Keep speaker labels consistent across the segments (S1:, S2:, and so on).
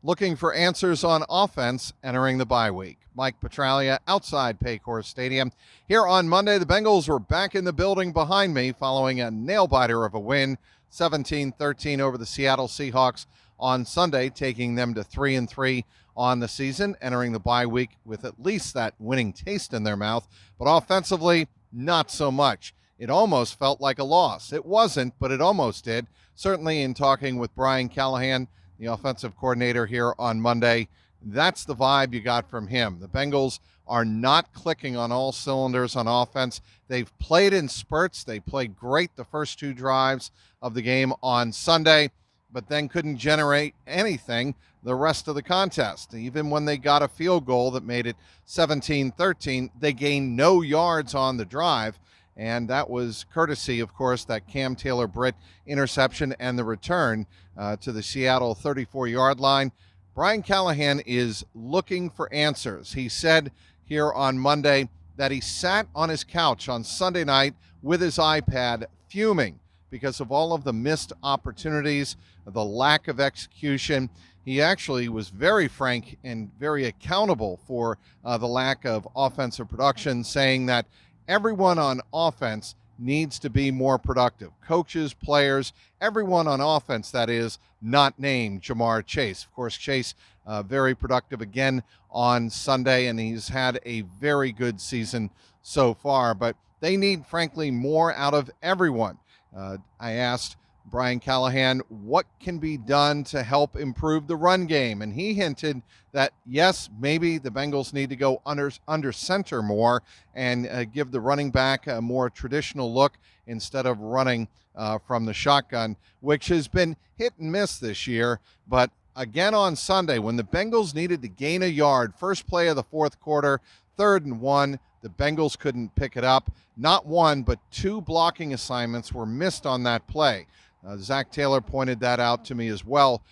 S1: looking for answers on offense entering the bye week. Mike Petraglia outside Paycor Stadium. Here on Monday, the Bengals were back in the building behind me following a nail-biter of a win, 17-13 over the Seattle Seahawks on Sunday, taking them to 3-3 on the season, entering the bye week with at least that winning taste in their mouth. But offensively, not so much. It almost felt like a loss. It wasn't, but it almost did. Certainly in talking with Brian Callahan, the offensive coordinator here on Monday, that's the vibe you got from him. The Bengals are not clicking on all cylinders on offense. They've played in spurts. They played great the first two drives of the game on Sunday, but then couldn't generate anything the rest of the contest. Even when they got a field goal that made it 17-13, they gained no yards on the drive, and that was courtesy, of course, that Cam Taylor-Britt interception and the return to the Seattle 34-yard line. Brian Callahan is looking for answers. He said here on Monday that he sat on his couch on Sunday night with his iPad fuming because of all of the missed opportunities, the lack of execution. He actually was very frank and very accountable for the lack of offensive production, saying that everyone on offense needs to be more productive. Coaches, players, everyone on offense, that is, not named Jamar Chase. Of course, Chase, very productive again on Sunday, and he's had a very good season so far. But they need, frankly, more out of everyone. I asked Brian Callahan what can be done to help improve the run game, and he hinted that, yes, maybe the Bengals need to go under center more and give the running back a more traditional look instead of running from the shotgun, which has been hit and miss this year. But again on Sunday, when the Bengals needed to gain a yard, first play of the fourth quarter, 3rd and 1, the Bengals couldn't pick it up. Not one, but two blocking assignments were missed on that play. Zach Taylor pointed that out to me as well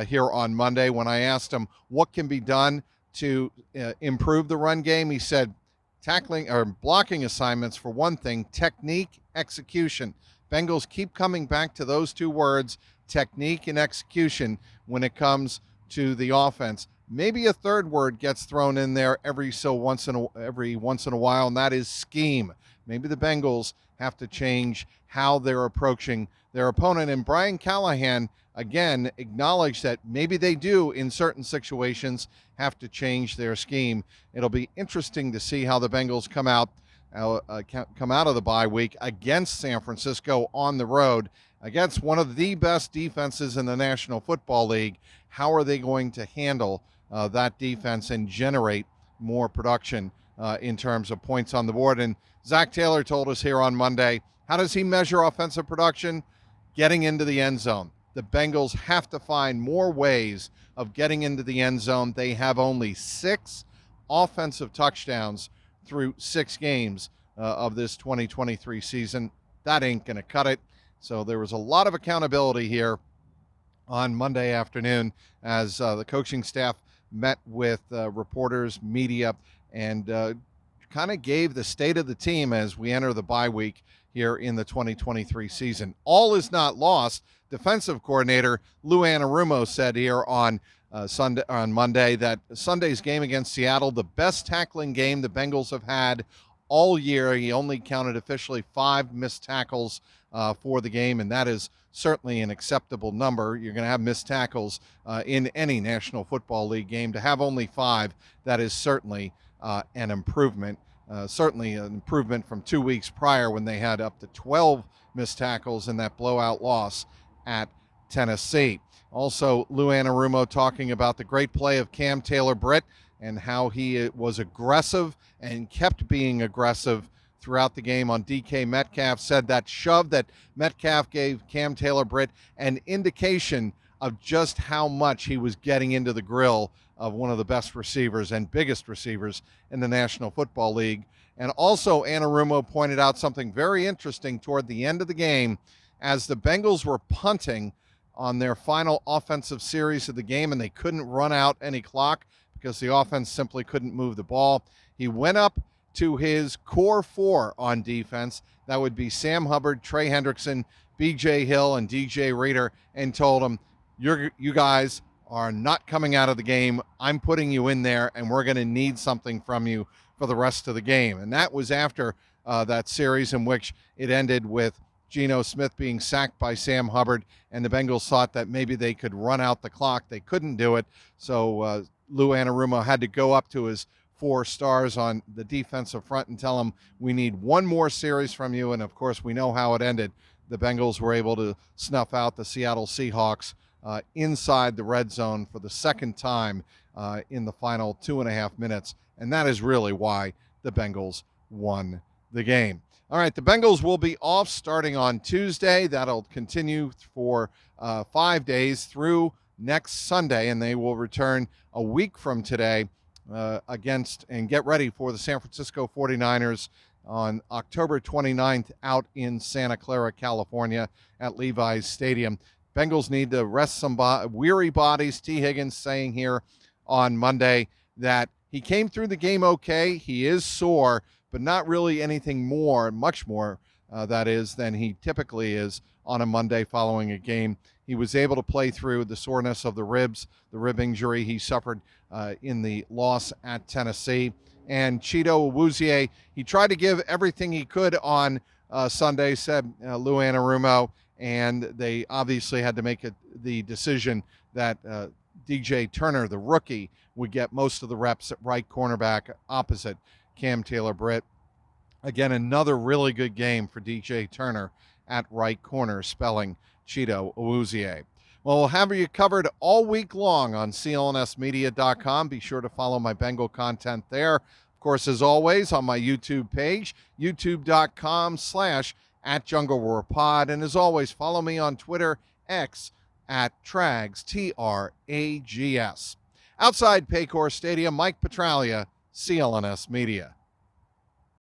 S1: here on Monday when I asked him what can be done to improve the run game. He said tackling or blocking assignments for one thing, technique, execution. Bengals keep coming back to those two words, technique and execution, when it comes to the offense. Maybe a third word gets thrown in there every once in a while, and that is scheme. Maybe the Bengals have to change how they're approaching their opponent. And Brian Callahan, again, acknowledged that maybe they do, in certain situations, have to change their scheme. It'll be interesting to see how the Bengals come out of the bye week against San Francisco on the road, against one of the best defenses in the National Football League. How are they going to handle that defense and generate more production in terms of points on the board? And Zach Taylor told us here on Monday, how does he measure offensive production? Getting into the end zone. The Bengals have to find more ways of getting into the end zone. They have only 6 offensive touchdowns through 6 games of this 2023 season. That ain't going to cut it. So there was a lot of accountability here on Monday afternoon as the coaching staff met with reporters, media, and kind of gave the state of the team as we enter the bye week here in the 2023 season. All is not lost. Defensive coordinator Lou Anarumo said here on Monday that Sunday's game against Seattle, the best tackling game the Bengals have had all year. He only counted officially 5 missed tackles for the game, and that is certainly an acceptable number. You're going to have missed tackles in any National Football League game. To have only 5, that is certainly an improvement. Certainly an improvement from 2 weeks prior when they had up to 12 missed tackles in that blowout loss at Tennessee. Also, Lou Anarumo talking about the great play of Cam Taylor-Britt and how he was aggressive and kept being aggressive throughout the game on DK Metcalf. Said that shove that Metcalf gave Cam Taylor-Britt an indication of just how much he was getting into the grill of one of the best receivers and biggest receivers in the National Football League. And also, Anarumo pointed out something very interesting toward the end of the game as the Bengals were punting on their final offensive series of the game, and they couldn't run out any clock because the offense simply couldn't move the ball. He went up to his core 4 on defense. That would be Sam Hubbard, Trey Hendrickson, B.J. Hill, and D.J. Reader, and told them, you guys are not coming out of the game. I'm putting you in there, and we're going to need something from you for the rest of the game. And that was after that series in which it ended with Geno Smith being sacked by Sam Hubbard, and the Bengals thought that maybe they could run out the clock. They couldn't do it, so Lou Anarumo had to go up to his 4 stars on the defensive front and tell him, we need one more series from you. And of course, we know how it ended. The Bengals were able to snuff out the Seattle Seahawks inside the red zone for the second time in the final 2.5 minutes. And that is really why the Bengals won the game. All right, the Bengals will be off starting on Tuesday. That'll continue for 5 days through next Sunday, and they will return a week from today against and get ready for the San Francisco 49ers on October 29th out in Santa Clara, California at Levi's Stadium. Bengals need to rest some weary bodies. T. Higgins saying here on Monday that he came through the game okay. He is sore, but not really anything more, much more, that is, than he typically is on a Monday following a game. He was able to play through the soreness of the ribs, the rib injury he suffered in the loss at Tennessee. And Chido Awuzie, he tried to give everything he could on Sunday, said Lou Anarumo, and they obviously had to make the decision that DJ Turner, the rookie, would get most of the reps at right cornerback opposite Cam Taylor-Britt. Again, another really good game for DJ Turner at right corner, spelling Chido Awuzie. Well, we'll have you covered all week long on clnsmedia.com. Be sure to follow my Bengal content there. Of course, as always, on my YouTube page, youtube.com/@JungleRoarPod. And as always, follow me on Twitter, X, @Trags, Trags. Outside Paycor Stadium, Mike Petraglia, CLNS Media.